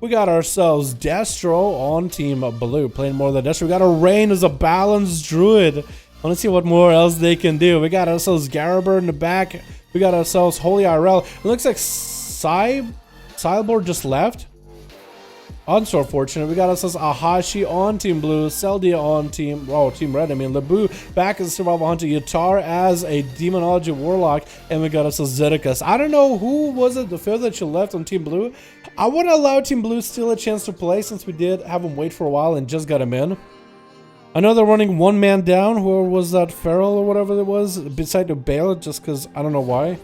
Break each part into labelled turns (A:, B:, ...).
A: We got ourselves Destro on Team Blue, playing more than Destro. We got a Rain as a balanced druid. I want to see what more else they can do. We got ourselves Garibird in the back. We got ourselves Holy RL. It looks like Sideboard just left. So fortunate. We got ourselves Ahashi on Team Blue, Seldia on Team Red. I mean, Lebu back as a Survival Hunter, Yatar as a Demonology Warlock, and we got ourselves Zedicus. I don't know who was it, the fifth that you left on Team Blue. I want to allow Team Blue still a chance to play since we did have him wait for a while and just got him in. I know they're running one man down. Who was that, Feral or whatever it was, beside the Bale, just because I don't know why.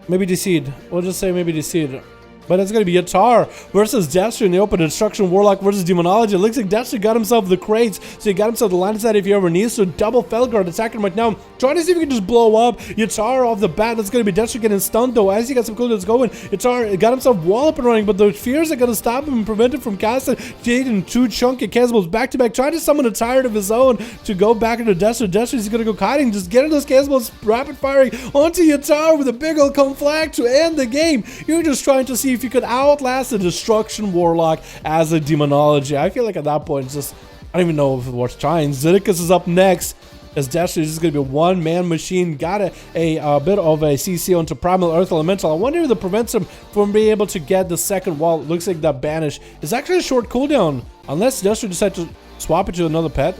A: Maybe Deceive. We'll just say maybe Deceive. But it's going to be Yatar versus Destro in the open. Destruction Warlock versus Demonology. It looks like Destro got himself the crates. So he got himself the line of sight if he ever needs to. Double Felguard attacking him right now. Trying to see if he can just blow up Yatar off the bat. That's going to be Destro getting stunned though. As he got some coolers going, Yatar got himself wall up and running. But the fears are going to stop him and prevent him from casting Jaden two chunky Casballs back to back. Trying to summon a Tyrant of his own to go back into Destro. Destro is going to go kiting. Just getting those Casballs rapid firing onto Yatar with a big old conflag to end the game. You're just trying to see if you could outlast the Destruction Warlock as a Demonology. I feel like at that point, it's just, I don't even know if it worth trying. Zedicus is up next, as Destro is just going to be a one-man machine. Got a bit of a CC onto Primal Earth Elemental. I wonder if that prevents him from being able to get the second wall. It looks like that Banish is actually a short cooldown, unless Destro decides to swap it to another pet.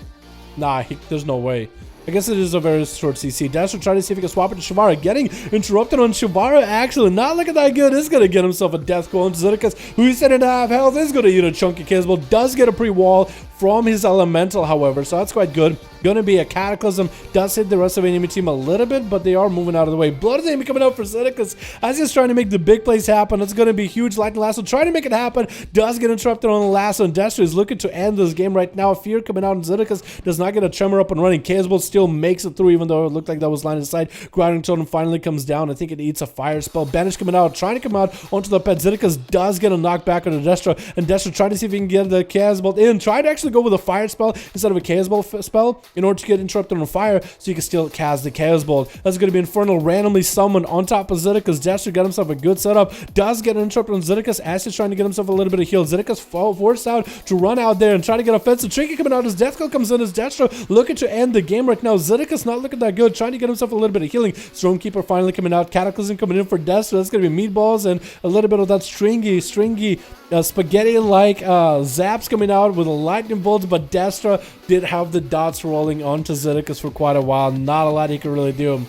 A: Nah, there's no way. I guess it is a very short CC. Destro trying to see if he can swap it to Shivara. Getting interrupted on Shivara, actually. Not looking that good. Is going to get himself a death go on Zedicus, who's at 1.5 health. Is going to eat a chunky Casball. Does get a pre-wall from his Elemental, however. So that's quite good. Going to be a Cataclysm. Does hit the rest of the enemy team a little bit, but they are moving out of the way. Blood is enemy coming out for Zedicus as he's trying to make the big plays happen. It's going to be huge. Lightning Lasso trying to make it happen. Does get interrupted on the Lasso, and Destro is looking to end this game right now. Fear coming out, and Zedicus does not get a Tremor up and running. Casball still makes it through, even though it looked like that was line of sight. Grinding Totem finally comes down. I think it eats a fire spell. Banish coming out, trying to come out onto the pet. Zedicus does get a knockback on the Destro, and Destro trying to see if he can get the Casball in. Try to actually go with a fire spell instead of a Casball spell in order to get interrupted on fire, so you can still cast the Casball. That's going to be Infernal randomly summoned on top of Zedicus. Destro got himself a good setup. Does get an interrupted on Zedicus as he's trying to get himself a little bit of heal. Zedicus forced out to run out there and try to get offensive. Trinket coming out as Deathkill comes in as Destro looking to end the game right now. Zedicus not looking that good, trying to get himself a little bit of healing. Stormkeeper finally coming out. Cataclysm coming in for Destro. That's going to be meatballs and a little bit of that stringy spaghetti-like zaps coming out with a lightning bolts, but Destro did have the dots rolling onto Zedicus for quite a while. Not a lot he could really do.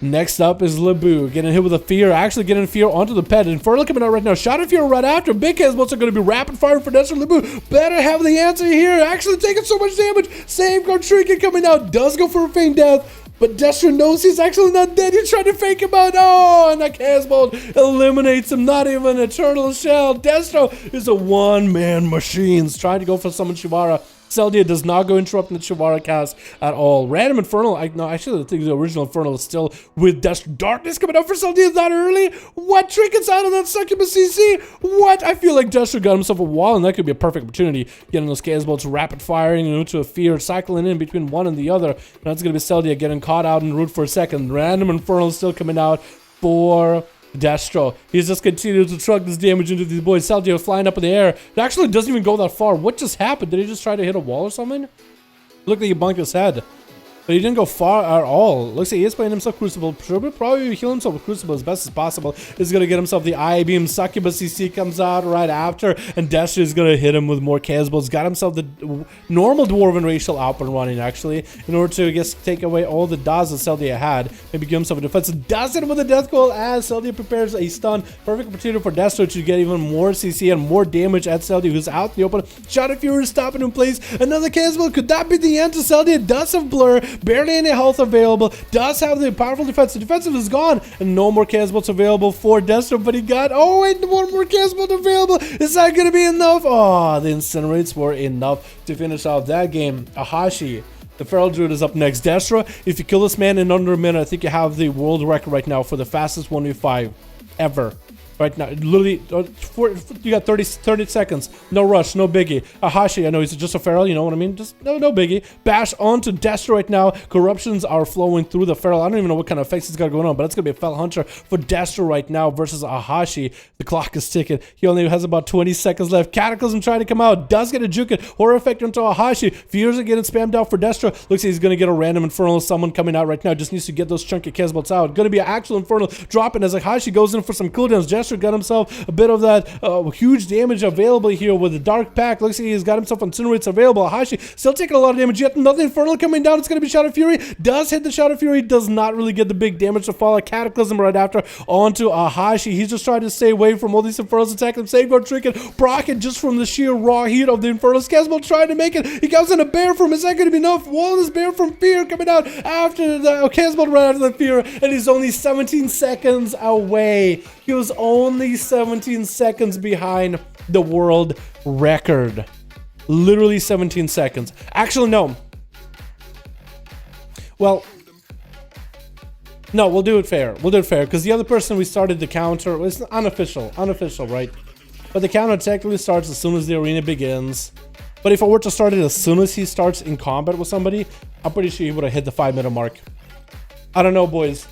A: Next up is Lebu, getting hit with a Fear, actually getting Fear onto the pet. Infernal coming out right now. Shot of Fear right after. Big Casballs are going to be rapid firing for Destro. Lebu better have the answer here. Actually taking so much damage. Safeguard Trinket coming out. Does go for a feign death. But Destro knows he's actually not dead. He's trying to fake him out. Oh, and that Casball eliminates him. Not even an Eternal Shell. Destro is a one-man machine. He's trying to go for summon Shivara. Seldia does not go interrupting the Shivara cast at all. Random Infernal. No, actually, I think the original Infernal is still with Destro. Darkness coming out for Seldia that early. What? Trinkets out of that Succubus CC? What? I feel like Destro got himself a wall, and that could be a perfect opportunity. Getting those Casballs rapid firing, to a Fear, cycling in between one and the other. And that's going to be Seldia getting caught out en route for a second. Random Infernal is still coming out for Destro. He's just continued to truck this damage into these boys. Seldia flying up in the air. It actually doesn't even go that far. What just happened? Did he just try to hit a wall or something? Looked like he bunked his head. But he didn't go far at all. Looks like he is playing himself Crucible. Should probably heal himself with Crucible as best as possible. He's going to get himself the Eye Beam. Succubus CC comes out right after. And Destro is going to hit him with more Casballs. Got himself the normal Dwarven Racial up and running, actually. In order to, I guess, take away all the dodges that Seldia had. Maybe give himself a defense. Does it with a Death Goal as Seldia prepares a stun. Perfect opportunity for Destro to get even more CC and more damage at Seldia, who's out in the open. Shot of Fury stopping in place. Another Casball. Could that be the end to Seldia? Does have Blur. Barely any health available. Does have the powerful defense. The defensive is gone. And no more Casballs available for Destro. But he got, oh wait, one more Casball available. Is that going to be enough? Oh, the Incinerates were enough to finish off that game. Ahashi The Feral Druid is up next. Destra, if you kill this man in under a minute, I think you have the world record right now for the fastest 1v5 ever. Right now, literally, you got 30 seconds. No rush, no biggie. Ahashi, I know he's just a feral, you know what I mean? Just no biggie. Bash onto Destra right now. Corruptions are flowing through the feral. I don't even know what kind of effects he's got going on, but it's going to be a Fel Hunter for Destra right now versus Ahashi. The clock is ticking. He only has about 20 seconds left. Cataclysm trying to come out. Does get a juke it. Horror effect onto Ahashi. Fears are getting spammed out for Destra. Looks like he's going to get a random Infernal summon coming out right now. Just needs to get those chunky Kesbolts out. Going to be an actual Infernal dropping as Ahashi goes in for some cooldowns. Destra got himself a bit of that huge damage available here with the Dark Pact. Looks like he's got himself incinerates available. Ahashi still taking a lot of damage, yet another Infernal coming down. It's going to be Shadow Fury. Does hit the Shadow Fury, does not really get the big damage to fall. A Cataclysm right after onto Ahashi. He's just trying to stay away from all these Infernals attacking him. Safeguard Trinket, Brocken just from the sheer raw heat of the Infernals. Kesbolt trying to make it. He comes in a bear from. Is that going to be enough? Wall Bear from Fear coming out after the Kesbolt right after the Fear, and he's only 17 seconds away. He was only 17 seconds behind the world record. Literally 17 seconds. Actually, no. Well, no, we'll do it fair. We'll do it fair, because the other person we started the counter was unofficial, right? But the counter technically starts as soon as the arena begins. But if I were to start it as soon as he starts in combat with somebody, I'm pretty sure he would have hit the 5-minute mark. I don't know, boys.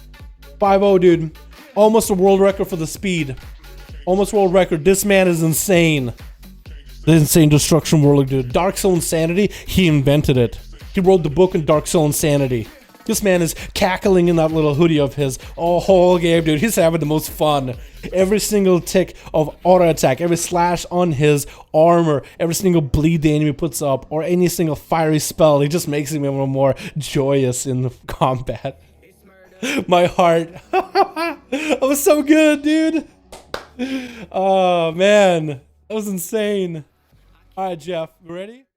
A: 5-0, dude. Almost a world record for the speed. Almost world record. This man is insane. The insane destruction world, dude. Dark Soul Insanity, he invented it. He wrote the book on Dark Soul Insanity. This man is cackling in that little hoodie of his all whole game, dude. He's having the most fun. Every single tick of auto attack, every slash on his armor, every single bleed the enemy puts up, or any single fiery spell, it just makes him even more joyous in combat. My heart. That was so good, dude. Oh, man. That was insane. All right, Jeff, you ready?